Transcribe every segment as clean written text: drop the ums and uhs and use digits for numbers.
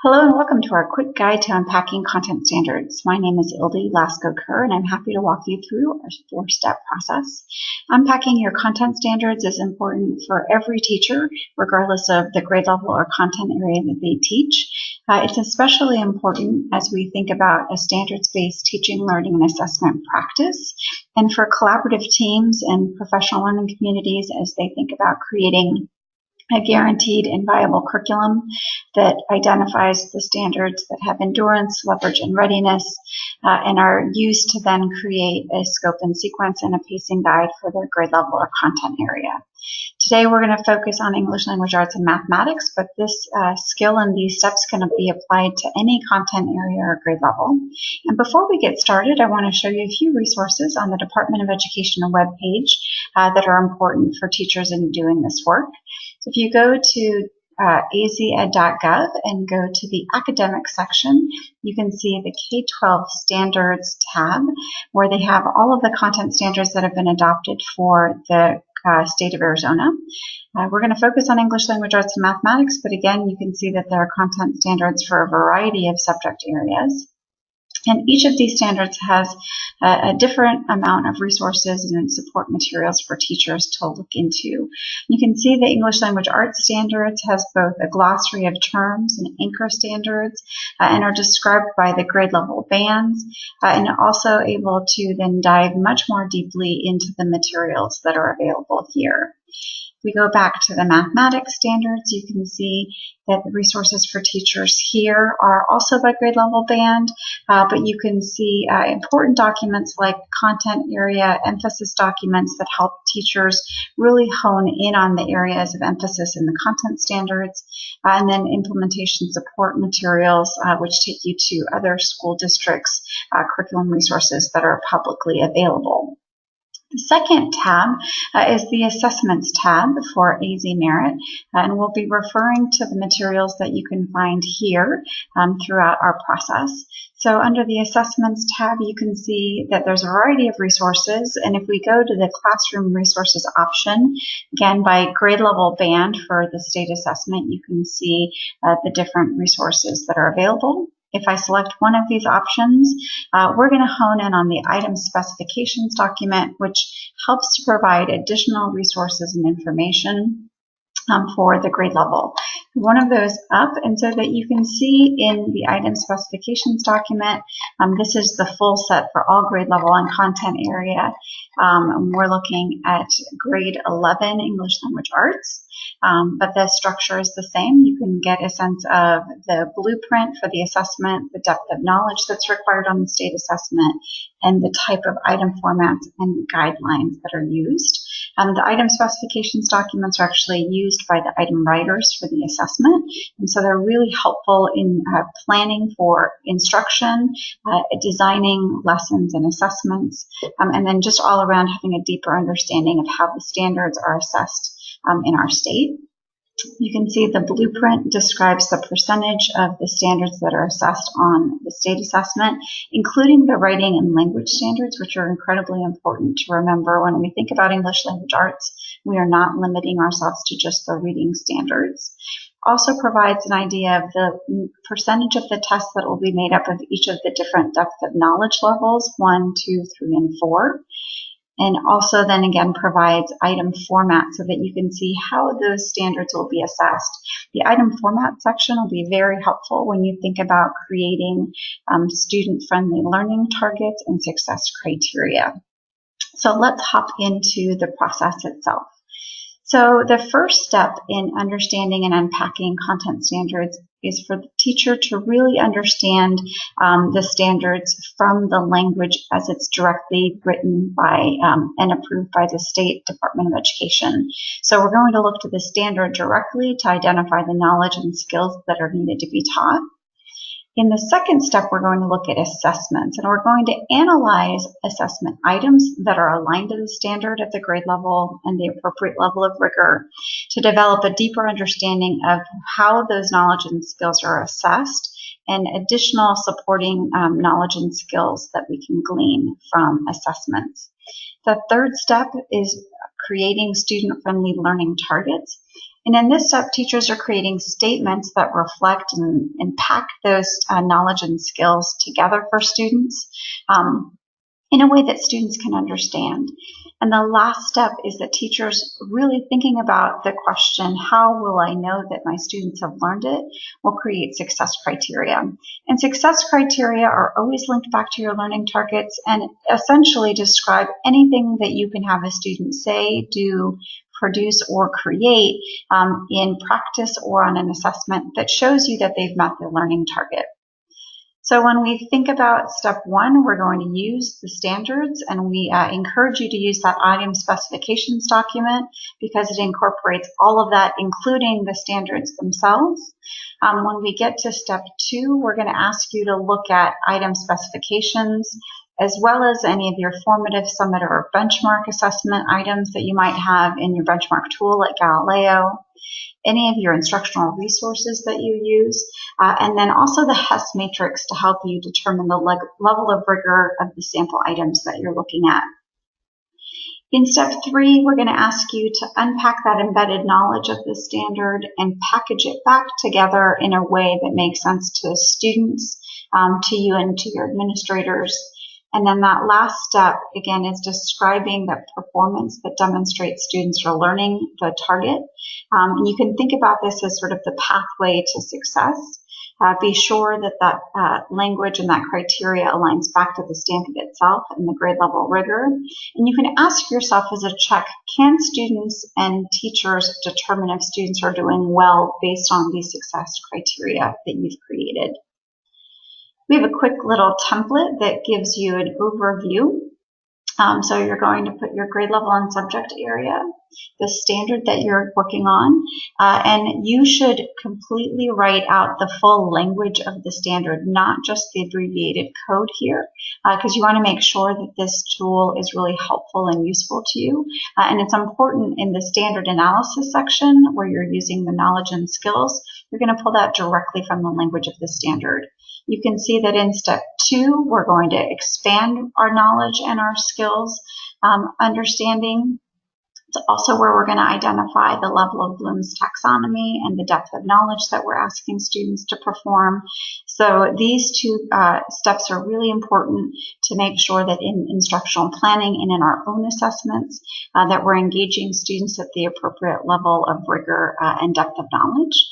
Hello and welcome to our quick guide to unpacking content standards. My name is Ildi Lasko-Kerr and I'm happy to walk you through our four-step process. Unpacking your content standards is important for every teacher, regardless of the grade level or content area that they teach. It's especially important as we think about a standards-based teaching, learning, and assessment practice, and for collaborative teams and professional learning communities as they think about creating a guaranteed and viable curriculum that identifies the standards that have endurance, leverage, and readiness, and are used to then create a scope and sequence and a pacing guide for their grade level or content area. Today we're going to focus on English language arts and mathematics, but this skill and these steps can be applied to any content area or grade level. And before we get started, I want to show you a few resources on the Department of Education webpage that are important for teachers in doing this work. So if you go to azed.gov and go to the academic section, you can see the K-12 standards tab where they have all of the content standards that have been adopted for the state of Arizona. We're going to focus on English language arts and mathematics, but again, you can see that there are content standards for a variety of subject areas. And each of these standards has a different amount of resources and support materials for teachers to look into. You can see the English language arts standards has both a glossary of terms and anchor standards and are described by the grade level bands and also able to then dive much more deeply into the materials that are available here. If we go back to the mathematics standards, you can see that the resources for teachers here are also by grade level band, but you can see important documents like content area emphasis documents that help teachers really hone in on the areas of emphasis in the content standards, and then implementation support materials, which take you to other school districts' curriculum resources that are publicly available. The second tab is the Assessments tab for AZ Merit, and we'll be referring to the materials that you can find here throughout our process. So under the Assessments tab, you can see that there's a variety of resources, and if we go to the Classroom Resources option, again by grade level band for the state assessment, you can see the different resources that are available. If I select one of these options, we're going to hone in on the item specifications document, which helps to provide additional resources and information for the grade level. One of those up, and so that you can see in the item specifications document, this is the full set for all grade level and content area. We're looking at grade 11 English language arts. But the structure is the same. You can get a sense of the blueprint for the assessment, the depth of knowledge that's required on the state assessment, and the type of item formats and guidelines that are used. The item specifications documents are actually used by the item writers for the assessment, and so they're really helpful in planning for instruction, designing lessons and assessments, and then just all around having a deeper understanding of how the standards are assessed in our state. You can see the blueprint describes the percentage of the standards that are assessed on the state assessment, including the writing and language standards, which are incredibly important to remember when we think about English language arts. We are not limiting ourselves to just the reading standards. Also provides an idea of the percentage of the tests that will be made up of each of the different depth of knowledge levels, 1, 2, 3, and 4. And also then again provides item format so that you can see how those standards will be assessed. The item format section will be very helpful when you think about creating student-friendly learning targets and success criteria. So let's hop into the process itself. So the first step in understanding and unpacking content standards is for the teacher to really understand the standards from the language as it's directly written by and approved by the State Department of Education. So we're going to look to the standard directly to identify the knowledge and skills that are needed to be taught. In the second step, we're going to look at assessments, and we're going to analyze assessment items that are aligned to the standard at the grade level and the appropriate level of rigor to develop a deeper understanding of how those knowledge and skills are assessed and additional supporting knowledge and skills that we can glean from assessments. The third step is creating student-friendly learning targets. And in this step, teachers are creating statements that reflect and pack those knowledge and skills together for students in a way that students can understand. And the last step is that teachers really thinking about the question, how will I know that my students have learned it, will create success criteria. And success criteria are always linked back to your learning targets and essentially describe anything that you can have a student say, do, produce, or create in practice or on an assessment that shows you that they've met their learning target. So when we think about step one, we're going to use the standards, and we encourage you to use that item specifications document because it incorporates all of that, including the standards themselves. When we get to step two, we're going to ask you to look at item specifications as well as any of your formative, summative, or benchmark assessment items that you might have in your benchmark tool like Galileo, any of your instructional resources that you use, and then also the Hess matrix to help you determine the level of rigor of the sample items that you're looking at. In step three, we're going to ask you to unpack that embedded knowledge of the standard and package it back together in a way that makes sense to students, to you, and to your administrators. And then that last step, again, is describing the performance that demonstrates students are learning the target. And you can think about this as sort of the pathway to success. Be sure that that language and that criteria aligns back to the standard itself and the grade level rigor. And you can ask yourself as a check, can students and teachers determine if students are doing well based on these success criteria that you've created? We have a quick little template that gives you an overview. So you're going to put your grade level and subject area, the standard that you're working on, and you should completely write out the full language of the standard, not just the abbreviated code here, because you want to make sure that this tool is really helpful and useful to you. And it's important in the standard analysis section where you're using the knowledge and skills, you're going to pull that directly from the language of the standard. You can see that in step two, we're going to expand our knowledge and our skills understanding. It's also where we're going to identify the level of Bloom's taxonomy and the depth of knowledge that we're asking students to perform. So these two steps are really important to make sure that in instructional planning and in our own assessments that we're engaging students at the appropriate level of rigor and depth of knowledge.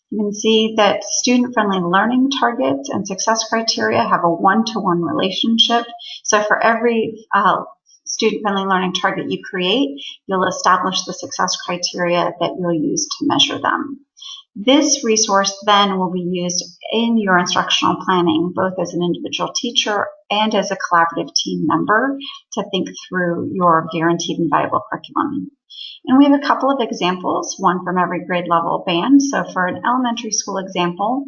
You can see that student-friendly learning targets and success criteria have a one-to-one relationship. So for every student-friendly learning target you create, you'll establish the success criteria that you'll use to measure them. This resource then will be used in your instructional planning, both as an individual teacher and as a collaborative team member to think through your guaranteed and viable curriculum. And we have a couple of examples, one from every grade level band. So for an elementary school example,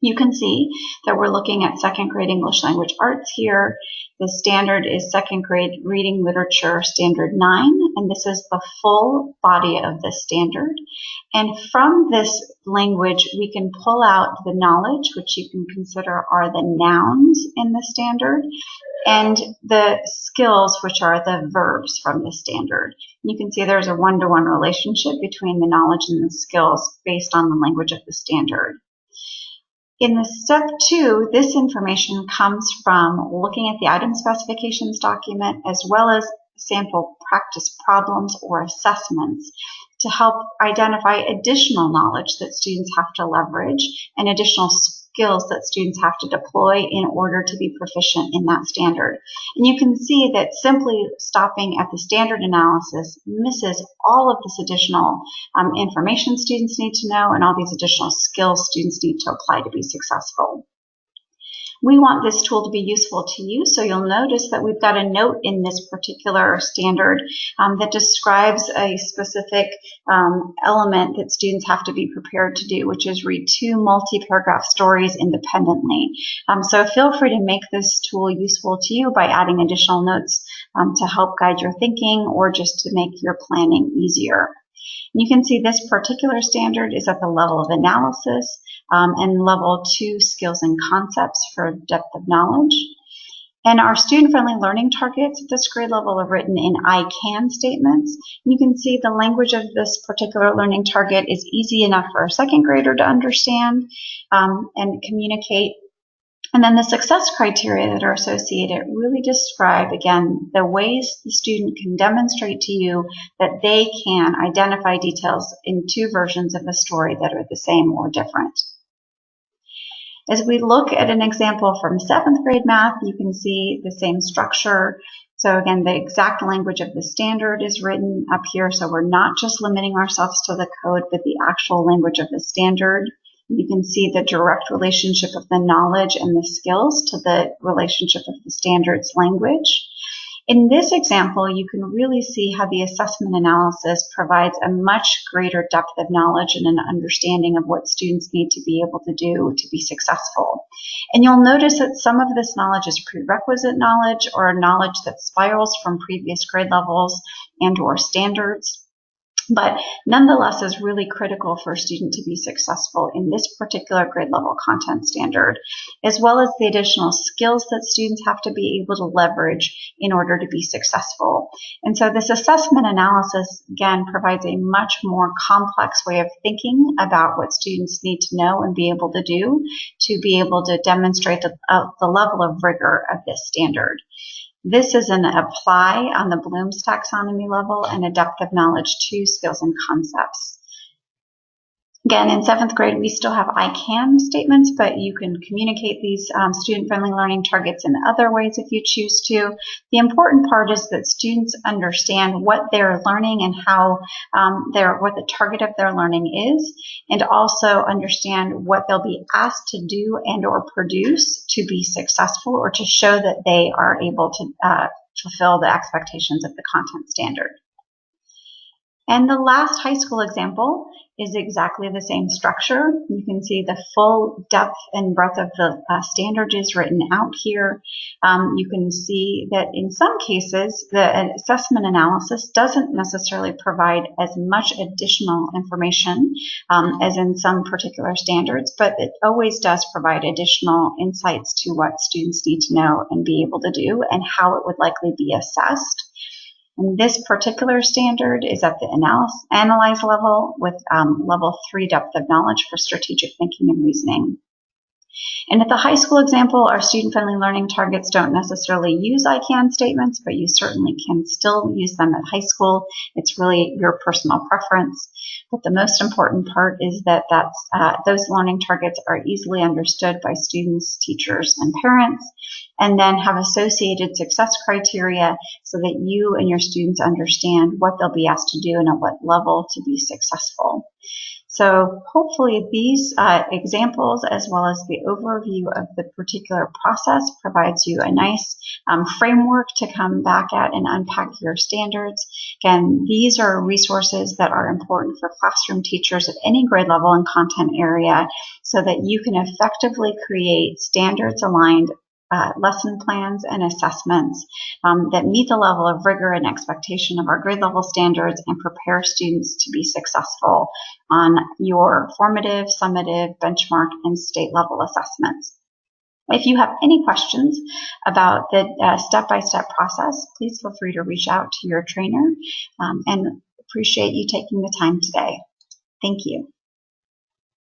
you can see that we're looking at second grade English language arts here. The standard is second grade reading literature standard 9, and this is the full body of the standard. And from this language, we can pull out the knowledge, which you can consider are the nouns in the standard, and the skills, which are the verbs from the standard. You can see there's a one-to-one relationship between the knowledge and the skills based on the language of the standard. In the step two, this information comes from looking at the item specifications document as well as sample practice problems or assessments to help identify additional knowledge that students have to leverage and additional skills that students have to deploy in order to be proficient in that standard. And you can see that simply stopping at the standard analysis misses all of this additional information students need to know and all these additional skills students need to apply to be successful. We want this tool to be useful to you, so you'll notice that we've got a note in this particular standard that describes a specific element that students have to be prepared to do, which is read 2 multi-paragraph stories independently. So feel free to make this tool useful to you by adding additional notes to help guide your thinking or just to make your planning easier. You can see this particular standard is at the level of analysis and level 2 skills and concepts for depth of knowledge. And our student-friendly learning targets at this grade level are written in I can statements. You can see the language of this particular learning target is easy enough for a second grader to understand and communicate. And then the success criteria that are associated really describe, again, the ways the student can demonstrate to you that they can identify details in two versions of a story that are the same or different. As we look at an example from 7th grade math, you can see the same structure. So again, the exact language of the standard is written up here. So we're not just limiting ourselves to the code, but the actual language of the standard. You can see the direct relationship of the knowledge and the skills to the relationship of the standard's language. In this example, you can really see how the assessment analysis provides a much greater depth of knowledge and an understanding of what students need to be able to do to be successful. And you'll notice that some of this knowledge is prerequisite knowledge or knowledge that spirals from previous grade levels and or standards, but nonetheless is really critical for a student to be successful in this particular grade level content standard, as well as the additional skills that students have to be able to leverage in order to be successful. And so this assessment analysis, again, provides a much more complex way of thinking about what students need to know and be able to do to be able to demonstrate the level of rigor of this standard. This is an apply on the Bloom's taxonomy level and a depth of knowledge to skills and concepts. Again, in 7th grade, we still have I can statements, but you can communicate these student-friendly learning targets in other ways if you choose to. The important part is that students understand what they're learning and how what the target of their learning is, and also understand what they'll be asked to do and or produce to be successful or to show that they are able to fulfill the expectations of the content standard. And the last high school example is exactly the same structure. You can see the full depth and breadth of the standard is written out here. You can see that in some cases, the assessment analysis doesn't necessarily provide as much additional information as in some particular standards, but it always does provide additional insights to what students need to know and be able to do and how it would likely be assessed. And this particular standard is at the analyze level with level 3 depth of knowledge for strategic thinking and reasoning. And at the high school example, our student-friendly learning targets don't necessarily use I can statements, but you certainly can still use them at high school. It's really your personal preference. But the most important part is that those learning targets are easily understood by students, teachers, and parents, and then have associated success criteria so that you and your students understand what they'll be asked to do and at what level to be successful. So hopefully these examples, as well as the overview of the particular process, provides you a nice framework to come back at and unpack your standards. Again, these are resources that are important for classroom teachers at any grade level and content area so that you can effectively create standards-aligned lesson plans and assessments that meet the level of rigor and expectation of our grade level standards and prepare students to be successful on your formative, summative, benchmark, and state level assessments. If you have any questions about the step-by-step process, please feel free to reach out to your trainer and appreciate you taking the time today. Thank you.